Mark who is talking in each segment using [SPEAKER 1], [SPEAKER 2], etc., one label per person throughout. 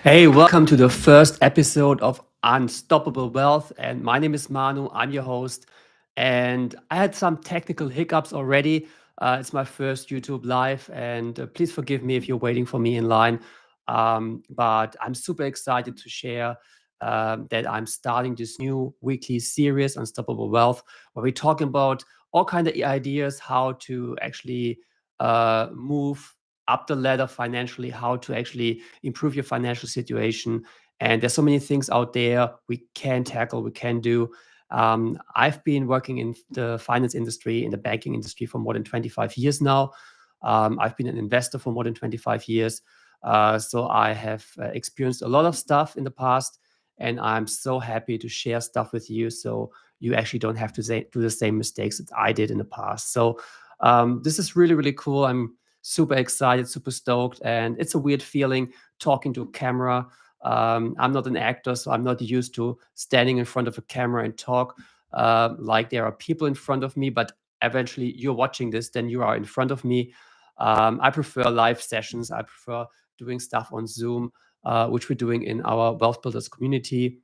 [SPEAKER 1] Hey, welcome to the first episode of Unstoppable Wealth. And my name is Manu. I'm your host. And I had some technical hiccups already. It's my first YouTube live. And please forgive me if you're waiting for me in line. But I'm super excited to share that I'm starting this new weekly series, Unstoppable Wealth, where we're talking about all kinds of ideas how to actually move up the ladder financially, how to actually improve your financial situation. And there's so many things out there we can tackle, we can do. I've been working in the finance industry, in the banking industry for more than 25 years now. I've been an investor for more than 25 years. So I have experienced a lot of stuff in the past, and I'm so happy to share stuff with you so you actually don't have to do the same mistakes that I did in the past. So this is really, really cool. I'm super excited, super stoked, and it's a weird feeling talking to a camera. I'm not an actor, so I'm not used to standing in front of a camera and talk like there are people in front of me, but eventually you're watching this, then you are in front of me. I prefer live sessions. I prefer doing stuff on Zoom, which we're doing in our Wealth Builders community.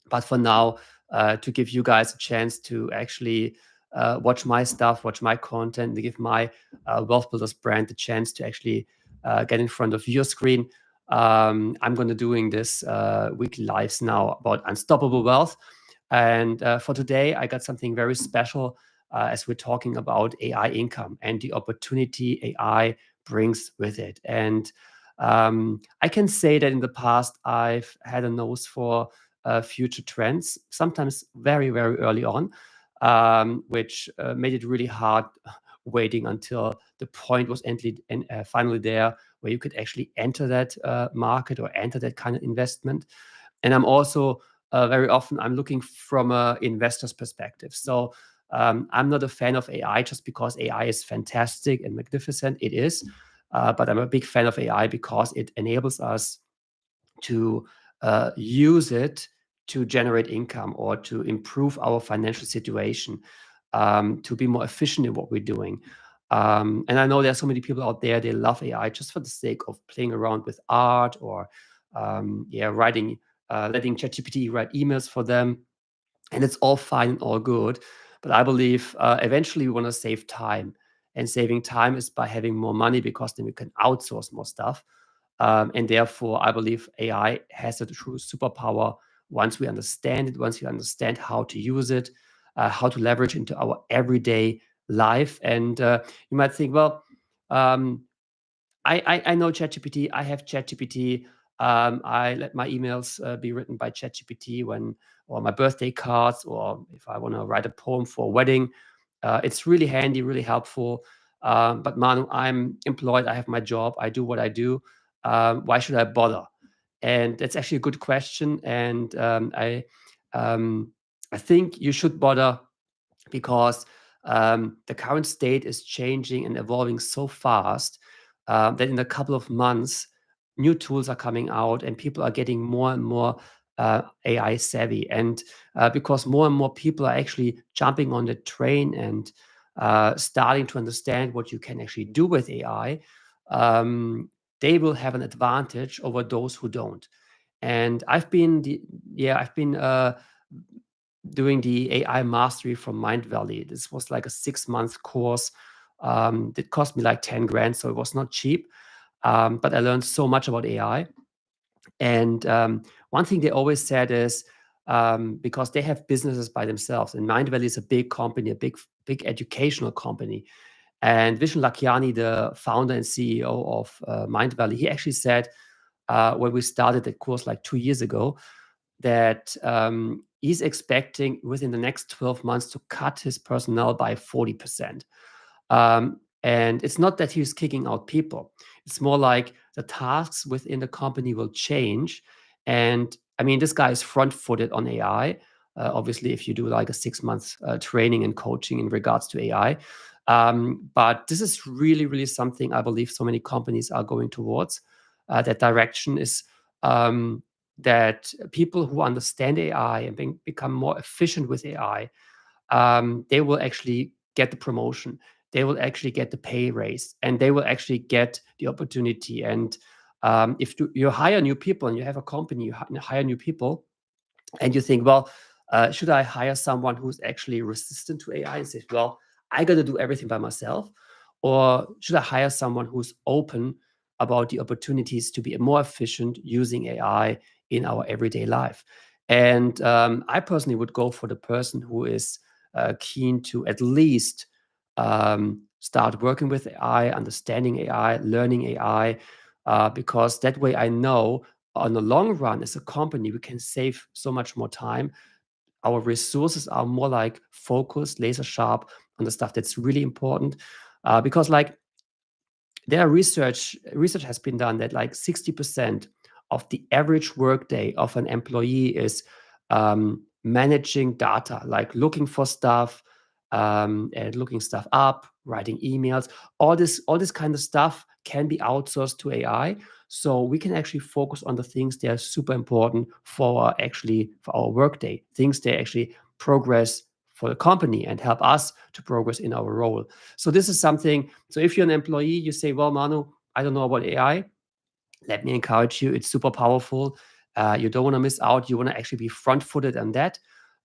[SPEAKER 1] But for now, to give you guys a chance to actually watch my stuff, watch my content, to give my Wealth Builders brand the chance to actually get in front of your screen. I'm going to doing this weekly lives now about unstoppable wealth. And for today, I got something very special as we're talking about AI income and the opportunity AI brings with it. And I can say that in the past, I've had a nose for future trends, sometimes very, very early on, which made it really hard waiting until the point was finally there where you could actually enter that market or enter that kind of investment. And I'm also very often I'm looking from an investor's perspective. So I'm not a fan of AI just because AI is fantastic and magnificent. It is, but I'm a big fan of AI because it enables us to use it to generate income or to improve our financial situation, to be more efficient in what we're doing. And I know there are so many people out there, they love AI just for the sake of playing around with art or writing, letting ChatGPT write emails for them. And it's all fine and all good. But I believe eventually we want to save time. And saving time is by having more money because then we can outsource more stuff. And therefore, I believe AI has a true superpower once we understand it, once we understand how to use it, how to leverage into our everyday life. And you might think, well, um, I know ChatGPT. I have ChatGPT. I let my emails be written by ChatGPT or my birthday cards, or if I want to write a poem for a wedding. It's really handy, really helpful. But Manu, I'm employed. I have my job. I do what I do. Why should I bother? And that's actually a good question. And I think you should bother because the current state is changing and evolving so fast that in a couple of months, new tools are coming out and people are getting more and more AI savvy. And because more and more people are actually jumping on the train and starting to understand what you can actually do with AI, they will have an advantage over those who don't. And I've been doing the AI mastery from Mind Valley. This was like a 6-month course. It cost me like 10 grand, so it was not cheap. But I learned so much about AI. And one thing they always said is because they have businesses by themselves, and Mind Valley is a big company, a big educational company. And Vishen Lakhiani, the founder and CEO of Mind Valley, he actually said when we started the course like 2 years ago, that he's expecting within the next 12 months to cut his personnel by 40%. And it's not that he's kicking out people. It's more like the tasks within the company will change. And I mean, this guy is front-footed on AI. Obviously, if you do like a 6-month training and coaching in regards to AI. But this is really, really something I believe so many companies are going towards. That direction is that people who understand AI and become more efficient with AI, they will actually get the promotion. They will actually get the pay raise, and they will actually get the opportunity. And If you hire new people and you have a company, you hire new people, and you think, well, should I hire someone who's actually resistant to AI and says, well, I got to do everything by myself? Or should I hire someone who's open about the opportunities to be more efficient using AI in our everyday life? And I personally would go for the person who is keen to at least start working with AI, understanding AI, learning AI, because that way I know on the long run, as a company, we can save so much more time. Our resources are more like focused, laser sharp on the stuff that's really important. Because like there are research has been done that like 60% of the average workday of an employee is managing data, like looking for stuff, and looking stuff up, writing emails. All this kind of stuff can be outsourced to AI. So we can actually focus on the things that are super important for our workday, things that actually progress for the company and help us to progress in our role. So this is something. So if you're an employee, you say, well, Manu, I don't know about AI. Let me encourage you. It's super powerful. You don't want to miss out. You want to actually be front-footed on that.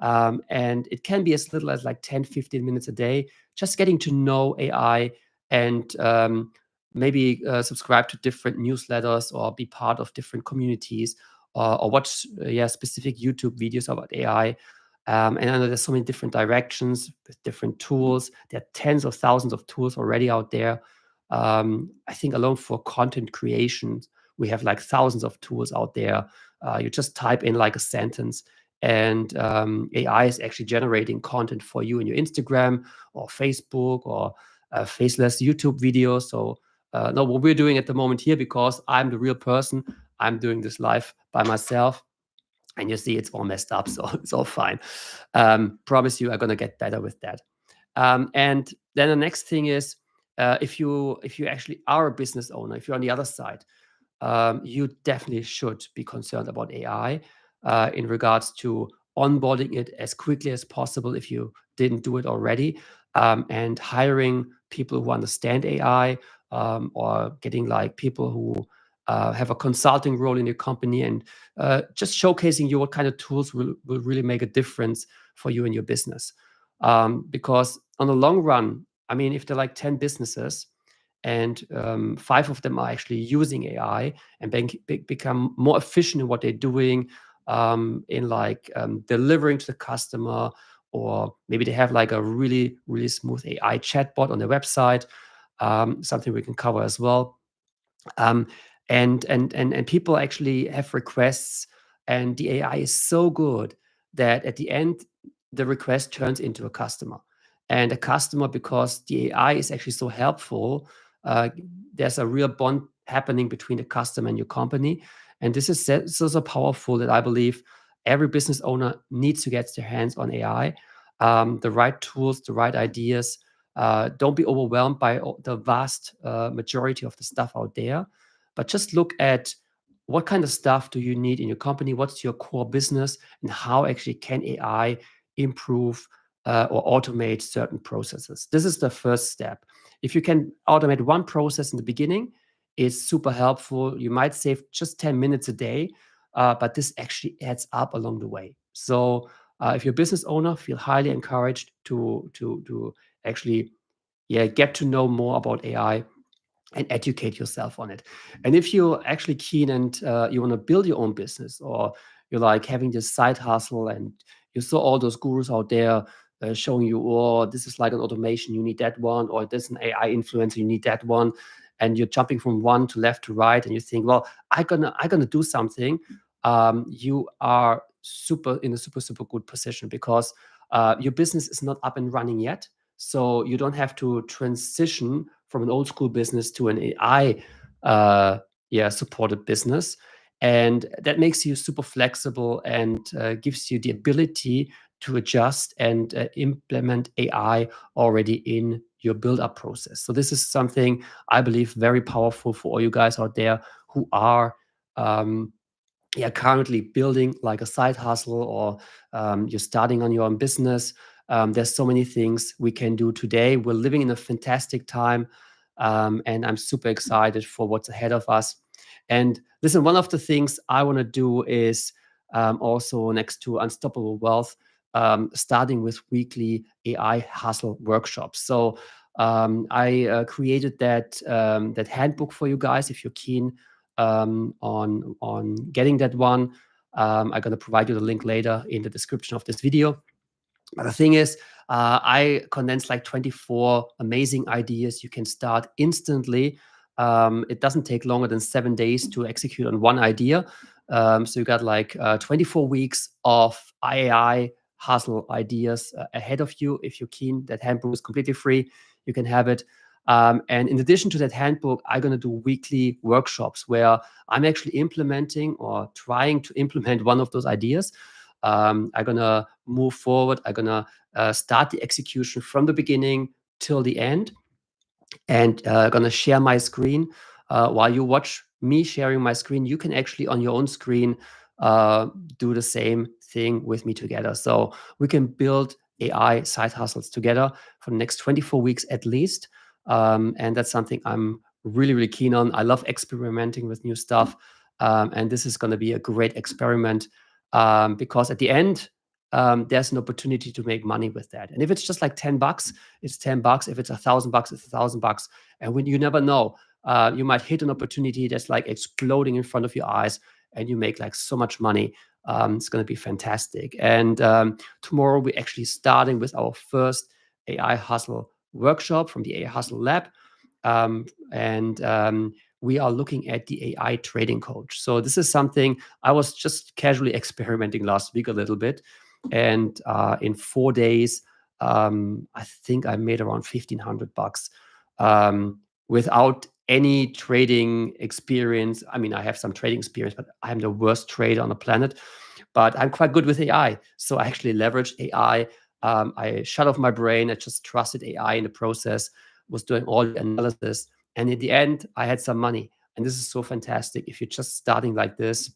[SPEAKER 1] And it can be as little as like 10, 15 minutes a day, just getting to know AI and maybe subscribe to different newsletters or be part of different communities, or watch specific YouTube videos about AI. And I know there's so many different directions with different tools. There are tens of thousands of tools already out there. I think alone for content creation, we have like thousands of tools out there. You just type in like a sentence, and AI is actually generating content for you in your Instagram or Facebook or faceless YouTube videos. So no, what we're doing at the moment here, because I'm the real person, I'm doing this live by myself. And you see it's all messed up, so it's all fine. Promise you, I'm gonna get better with that. And then the next thing is, if you actually are a business owner, if you're on the other side, you definitely should be concerned about AI in regards to onboarding it as quickly as possible if you didn't do it already, and hiring people who understand AI, or getting like people who have a consulting role in your company, and just showcasing you what kind of tools will really make a difference for you and your business. Because on the long run, I mean, if there are like 10 businesses and 5 of them are actually using AI and become more efficient in what they're doing, in like delivering to the customer, or maybe they have like a really, really smooth AI chatbot on their website, something we can cover as well. Um, and people actually have requests, and the AI is so good that at the end, the request turns into a customer. And a customer, because the AI is actually so helpful, uh, there's a real bond happening between the customer and your company. And this is so powerful that I believe every business owner needs to get their hands on AI, the right tools, the right ideas. Don't be overwhelmed by the vast majority of the stuff out there, but just look at what kind of stuff do you need in your company, what's your core business, and how actually can AI improve or automate certain processes. This is the first step. If you can automate one process in the beginning, it's super helpful. You might save just 10 minutes a day, but this actually adds up along the way. So if you're a business owner, feel highly encouraged to actually get to know more about AI and educate yourself on it. And if you're actually keen and you want to build your own business, or you're like having this side hustle and you saw all those gurus out there showing you, oh, this is like an automation, you need that one, or this is an AI influencer, you need that one, and you're jumping from one to left to right, and you think, well, I'm gonna do something. You are in a super good position, because your business is not up and running yet. So you don't have to transition from an old school business to an AI supported business. And that makes you super flexible and gives you the ability to adjust and implement AI already in your build-up process. So this is something I believe very powerful for all you guys out there who are currently building like a side hustle, or you're starting on your own business. There's so many things we can do today. We're living in a fantastic time, and I'm super excited for what's ahead of us. And listen, one of the things I want to do is also next to Unstoppable Wealth, starting with weekly AI hustle workshops. So I created that handbook for you guys. If you're keen on getting that one, I'm going to provide you the link later in the description of this video. But the thing is, I condensed like 24 amazing ideas you can start instantly. It doesn't take longer than 7 days to execute on one idea. So you got like 24 weeks of AI hustle ideas ahead of you. If you're keen, that handbook is completely free. You can have it. And in addition to that handbook, I'm going to do weekly workshops where I'm actually implementing or trying to implement one of those ideas. I'm going to move forward. I'm going to start the execution from the beginning till the end, and going to share my screen. While you watch me sharing my screen, you can actually on your own screen do the same thing with me together. So we can build AI side hustles together for the next 24 weeks at least. And that's something I'm really, really keen on. I love experimenting with new stuff. And this is going to be a great experiment because at the end, there's an opportunity to make money with that. And if it's just like $10, it's $10. If it's $1,000, it's $1,000. And when you never know, you might hit an opportunity that's like exploding in front of your eyes, and you make like so much money. It's going to be fantastic. And tomorrow we're actually starting with our first AI Hustle workshop from the AI Hustle Lab. We are looking at the AI trading coach. So this is something I was just casually experimenting last week a little bit. And in 4 days, I think I made around $1,500 without any trading experience. I mean, I have some trading experience, but I'm the worst trader on the planet. But I'm quite good with AI. So I actually leveraged AI. I shut off my brain. I just trusted AI in the process, was doing all the analysis. And in the end, I had some money. And this is so fantastic if you're just starting like this.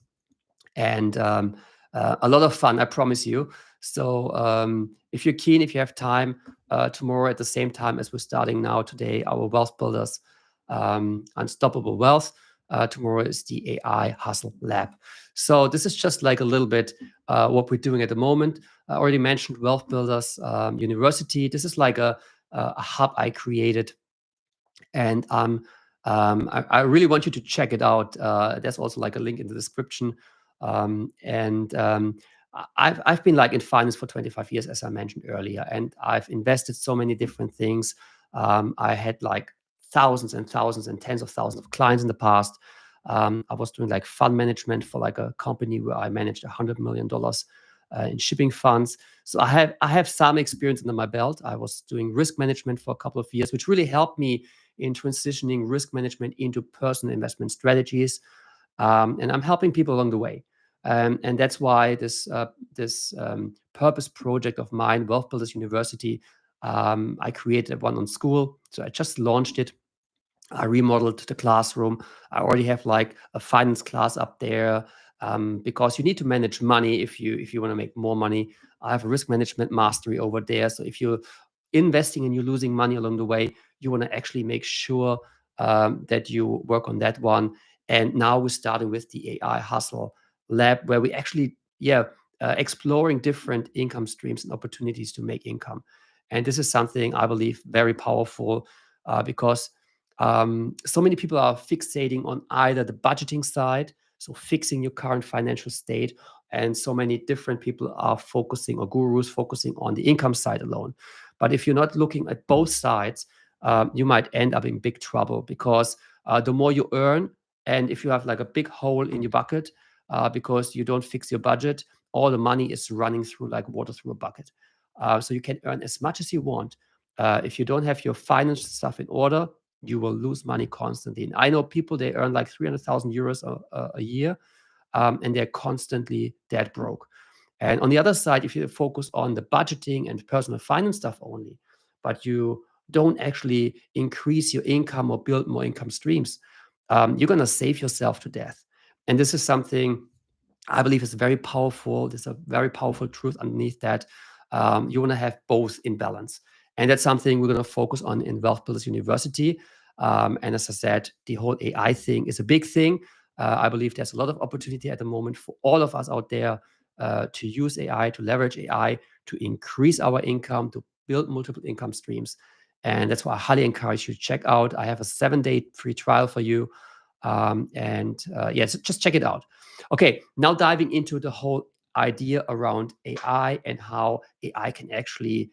[SPEAKER 1] And a lot of fun, I promise you. So if you're keen, if you have time, tomorrow at the same time as we're starting now today, our Wealth Builders Unstoppable Wealth. Tomorrow is the AI Hustle Lab. So this is just like a little bit what we're doing at the moment. I already mentioned Wealth Builders University. This is like a hub I created, and I really want you to check it out. There's also like a link in the description. I've been like in finance for 25 years, as I mentioned earlier, and I've invested so many different things. I had like thousands and thousands and tens of thousands of clients in the past. I was doing like fund management for like a company where I managed $100 million in shipping funds. So I have some experience under my belt. I was doing risk management for a couple of years, which really helped me in transitioning risk management into personal investment strategies. And I'm helping people along the way. And that's why this purpose project of mine, Wealth Builders University, I created one on school. So I just launched it. I remodeled the classroom. I already have like a finance class up there because you need to manage money if you want to make more money. I have a risk management mastery over there. So if you're investing and you're losing money along the way, you want to actually make sure that you work on that one. And now we're starting with the AI Hustle Lab, where we actually, exploring different income streams and opportunities to make income. And this is something I believe very powerful because so many people are fixating on either the budgeting side, so fixing your current financial state, and so many different people are focusing, or gurus focusing on the income side alone. But if you're not looking at both sides, you might end up in big trouble because the more you earn, and if you have like a big hole in your bucket because you don't fix your budget, all the money is running through like water through a bucket. So you can earn as much as you want. If you don't have your financial stuff in order, you will lose money constantly. And I know people, they earn like 300,000 euros a year, and they're constantly dead broke. And on the other side, if you focus on the budgeting and personal finance stuff only, but you don't actually increase your income or build more income streams, you're going to save yourself to death. And this is something I believe is very powerful. There's a very powerful truth underneath that. You want to have both in balance. And that's something we're going to focus on in Wealth Builders University. And as I said, the whole AI thing is a big thing. I believe there's a lot of opportunity at the moment for all of us out there to use AI, to leverage AI, to increase our income, to build multiple income streams. And that's why I highly encourage you to check out. I have a 7-day free trial for you. So just check it out. Okay, now diving into the whole idea around AI and how AI can actually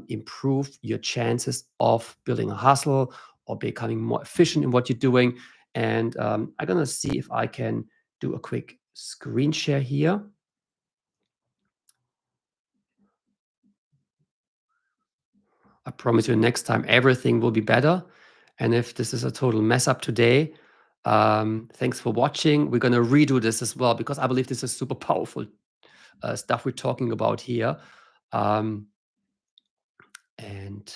[SPEAKER 1] improve your chances of building a hustle or becoming more efficient in what you're doing. And I'm gonna see if I can do a quick screen share here. I promise you next time everything will be better. And if this is a total mess up today, thanks for watching. We're gonna redo this as well because I believe this is super powerful stuff we're talking about here. Um, and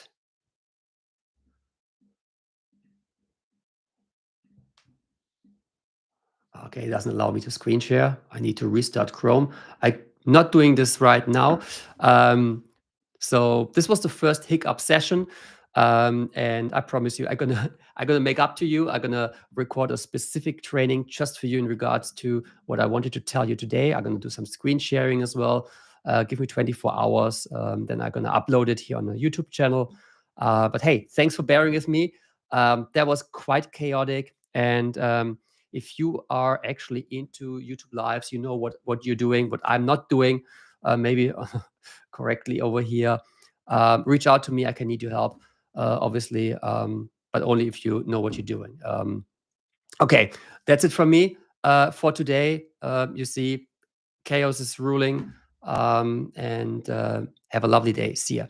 [SPEAKER 1] Okay, it doesn't allow me to screen share. I need to restart Chrome. I'm not doing this right now. Um, so this was the first hiccup session. And I promise you, I'm gonna make up to you. I'm gonna record a specific training just for you in regards to what I wanted to tell you today. I'm gonna do some screen sharing as well. Give me 24 hours. Then I'm gonna upload it here on the YouTube channel. But hey, thanks for bearing with me. That was quite chaotic. And if you are actually into YouTube lives, you know what you're doing, what I'm not doing, maybe correctly over here. Reach out to me. I can need your help, obviously, but only if you know what you're doing. Okay, that's it from me for today. You see, chaos is ruling, and have a lovely day. See ya.